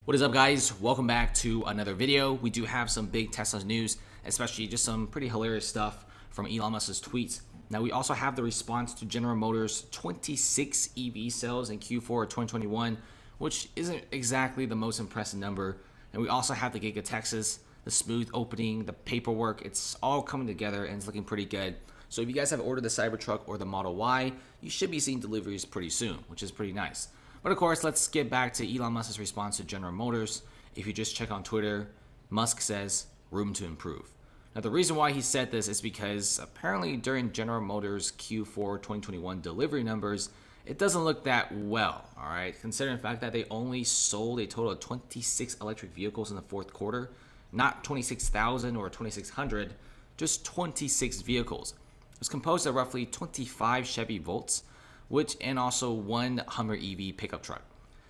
What is up, guys? Welcome back to another video. We do have some big Tesla news, especially just some pretty hilarious stuff from Elon Musk's tweets. Now, we also have the response to General Motors' 26 EV sales in Q4 of 2021, which isn't exactly the most impressive number. And we also have the Giga Texas, the smooth opening, the paperwork. It's all coming together and it's looking pretty good. So if you guys have ordered the Cybertruck or the Model Y, you should be seeing deliveries pretty soon, which is pretty nice. But of course, let's get back to Elon Musk's response to General Motors. If you just check on Twitter, Musk says, room to improve. Now, the reason why he said this is because apparently during General Motors' Q4 2021 delivery numbers, it doesn't look that well, all right? Considering the fact that they only sold a total of 26 electric vehicles in the fourth quarter, not 26,000 or 2,600, just 26 vehicles. It was composed of roughly 25 Chevy Volts, and also one Hummer EV pickup truck.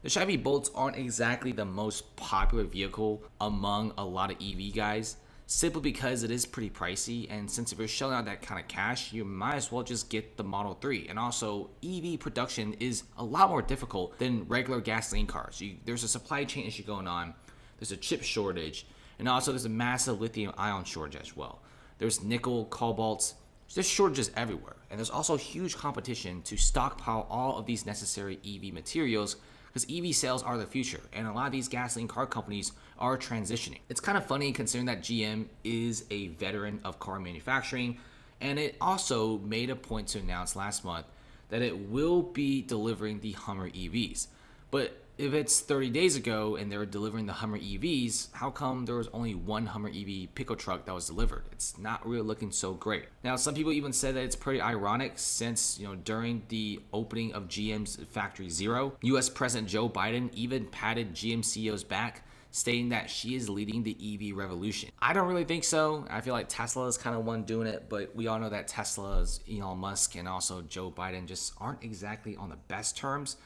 The Chevy Bolts aren't exactly the most popular vehicle among a lot of EV guys, simply because it is pretty pricey, and since if you're shelling out that kind of cash, you might as well just get the Model 3. And also, EV production is a lot more difficult than regular gasoline cars. There's a supply chain issue going on, there's a chip shortage, and also there's a massive lithium ion shortage as well. There's nickel, cobalt. There's shortages everywhere, and there's also huge competition to stockpile all of these necessary EV materials because EV sales are the future, and a lot of these gasoline car companies are transitioning. It's kind of funny considering that GM is a veteran of car manufacturing, and it also made a point to announce last month that it will be delivering the Hummer EVs. But if it's 30 days ago and they were delivering the Hummer EVs, how come there was only one Hummer EV pickup truck that was delivered? It's not really looking so great. Now, some people even said that it's pretty ironic since, during the opening of GM's Factory Zero, US President Joe Biden even patted GM CEO's back, stating that she is leading the EV revolution. I don't really think so. I feel like Tesla is kind of one doing it, but we all know that Tesla's Elon Musk and also Joe Biden just aren't exactly on the best terms.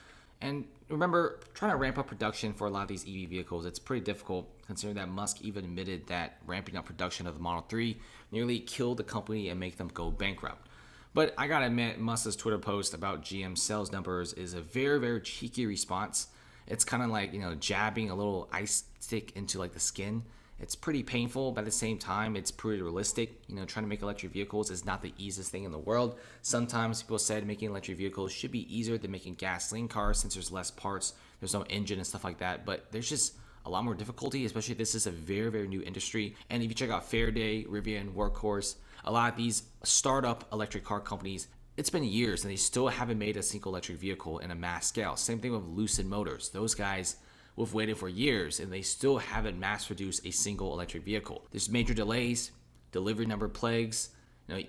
And remember, trying to ramp up production for a lot of these EV vehicles, it's pretty difficult considering that Musk even admitted that ramping up production of the Model 3 nearly killed the company and make them go bankrupt. But I gotta admit, Musk's Twitter post about GM sales numbers is a very, very cheeky response. It's kind of like, jabbing a little ice stick into like the skin. It's pretty painful, but at the same time, it's pretty realistic. Trying to make electric vehicles is not the easiest thing in the world. Sometimes people said making electric vehicles should be easier than making gasoline cars since there's less parts, there's no engine and stuff like that. But there's just a lot more difficulty, especially if this is a very, very new industry. And if you check out Faraday, Rivian, Workhorse, a lot of these startup electric car companies, it's been years and they still haven't made a single electric vehicle in a mass scale. Same thing with Lucid Motors. Those guys, we've waited for years and they still haven't mass produced a single electric vehicle. There's major delays, delivery number plagues.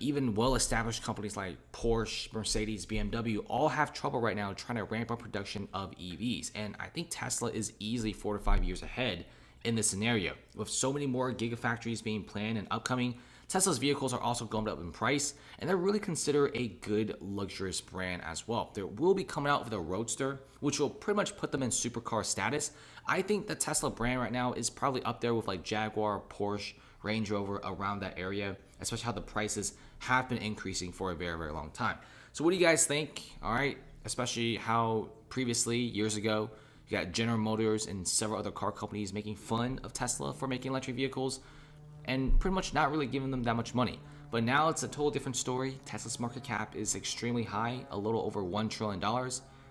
Even well-established companies like Porsche, Mercedes, BMW all have trouble right now trying to ramp up production of EVs. And I think Tesla is easily 4 to 5 years ahead in this scenario. With so many more gigafactories being planned and upcoming, Tesla's vehicles are also going up in price, and they're really considered a good luxurious brand as well. They will be coming out with a Roadster, which will pretty much put them in supercar status. I think the Tesla brand right now is probably up there with like Jaguar, Porsche, Range Rover, around that area, especially how the prices have been increasing for a very, very long time. So what do you guys think? All right, especially how previously, years ago, you got General Motors and several other car companies making fun of Tesla for making electric vehicles and pretty much not really giving them that much money. But now it's a total different story. Tesla's market cap is extremely high, a little over $1 trillion.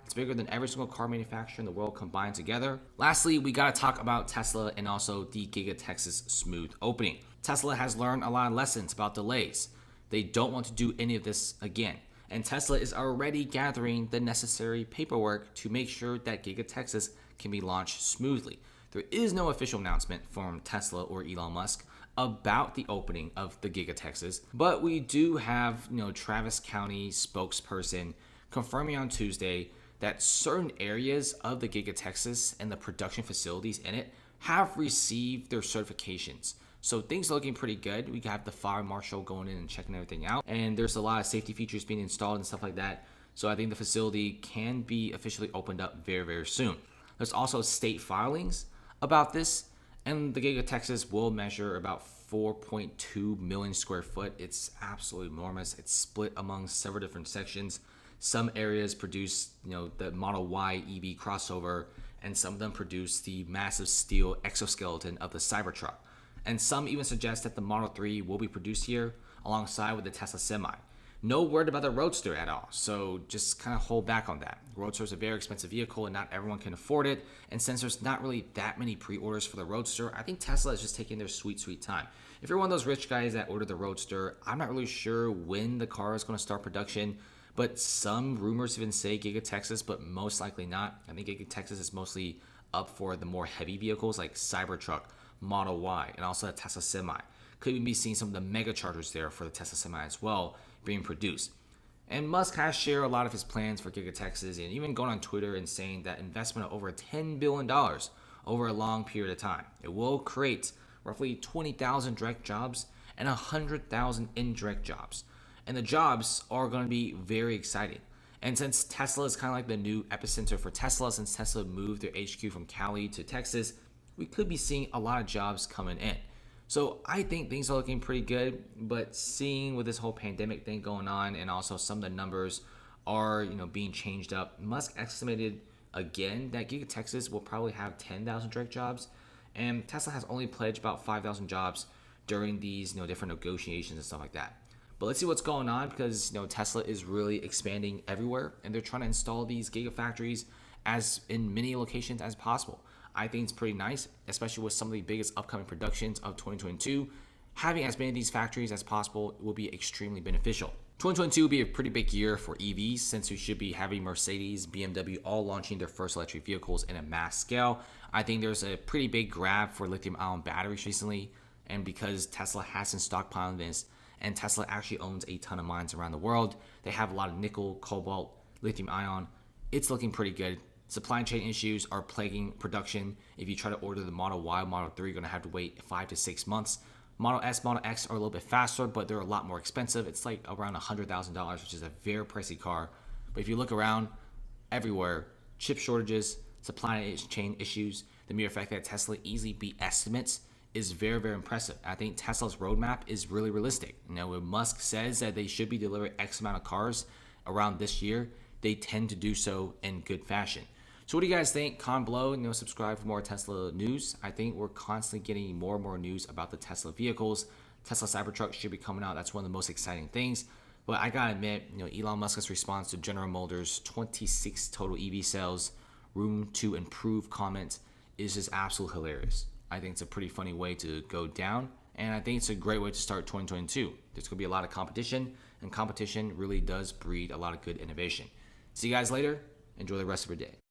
It's bigger than every single car manufacturer in the world combined together. Lastly, we gotta talk about Tesla and also the Giga Texas smooth opening. Tesla has learned a lot of lessons about delays. They don't want to do any of this again. And Tesla is already gathering the necessary paperwork to make sure that Giga Texas can be launched smoothly. There is no official announcement from Tesla or Elon Musk about the opening of the Giga Texas, but we do have, Travis County spokesperson confirming on Tuesday that certain areas of the Giga Texas and the production facilities in it have received their certifications. So things are looking pretty good. We have the fire marshal going in and checking everything out, and there's a lot of safety features being installed and stuff like that. So I think the facility can be officially opened up very, very soon. There's also state filings about this, and the Giga Texas will measure about 4.2 million square foot. It's absolutely enormous. It's split among several different sections. Some areas produce, the Model Y EV crossover, and some of them produce the massive steel exoskeleton of the Cybertruck. And some even suggest that the Model 3 will be produced here alongside with the Tesla Semi. No word about the Roadster at all, so just kind of hold back on that. Roadster is a very expensive vehicle and not everyone can afford it, and since there's not really that many pre-orders for the Roadster, I think Tesla is just taking their sweet time. If you're one of those rich guys that ordered the Roadster, I'm not really sure when the car is going to start production, but some rumors even say Giga Texas, but most likely not. I think Giga Texas is mostly up for the more heavy vehicles like Cybertruck, Model Y, and also the Tesla Semi. Could even be seeing some of the mega chargers there for the Tesla Semi as well being produced. And Musk has shared a lot of his plans for Giga Texas and even going on Twitter and saying that investment of over $10 billion over a long period of time. It will create roughly 20,000 direct jobs and 100,000 indirect jobs. And the jobs are going to be very exciting. And since Tesla is kind of like the new epicenter for Tesla, since Tesla moved their HQ from Cali to Texas, we could be seeing a lot of jobs coming in. So I think things are looking pretty good, but seeing with this whole pandemic thing going on and also some of the numbers are, being changed up, Musk estimated again that Giga Texas will probably have 10,000 direct jobs, and Tesla has only pledged about 5,000 jobs during these, different negotiations and stuff like that. But let's see what's going on because, Tesla is really expanding everywhere and they're trying to install these gigafactories as in many locations as possible. I think it's pretty nice, especially with some of the biggest upcoming productions of 2022. Having as many of these factories as possible will be extremely beneficial. 2022 will be a pretty big year for EVs since we should be having Mercedes, BMW all launching their first electric vehicles in a mass scale. I think there's a pretty big grab for lithium-ion batteries recently, and because Tesla has been stockpiling this, and Tesla actually owns a ton of mines around the world, they have a lot of nickel, cobalt, lithium-ion. It's looking pretty good. Supply chain issues are plaguing production. If you try to order the Model Y, Model 3, you're going to have to wait 5 to 6 months. Model S, Model X are a little bit faster, but they're a lot more expensive. It's like around $100,000, which is a very pricey car. But if you look around everywhere, chip shortages, supply chain issues, the mere fact that Tesla easily beat estimates is very, very impressive. I think Tesla's roadmap is really realistic. When Musk says that they should be delivering X amount of cars around this year, they tend to do so in good fashion. So what do you guys think? Comment below, subscribe for more Tesla news. I think we're constantly getting more and more news about the Tesla vehicles. Tesla Cybertruck should be coming out. That's one of the most exciting things. But I gotta admit, Elon Musk's response to General Motors' 26 total EV sales, room to improve comment is just absolutely hilarious. I think it's a pretty funny way to go down, and I think it's a great way to start 2022. There's gonna be a lot of competition, and competition really does breed a lot of good innovation. See you guys later. Enjoy the rest of your day.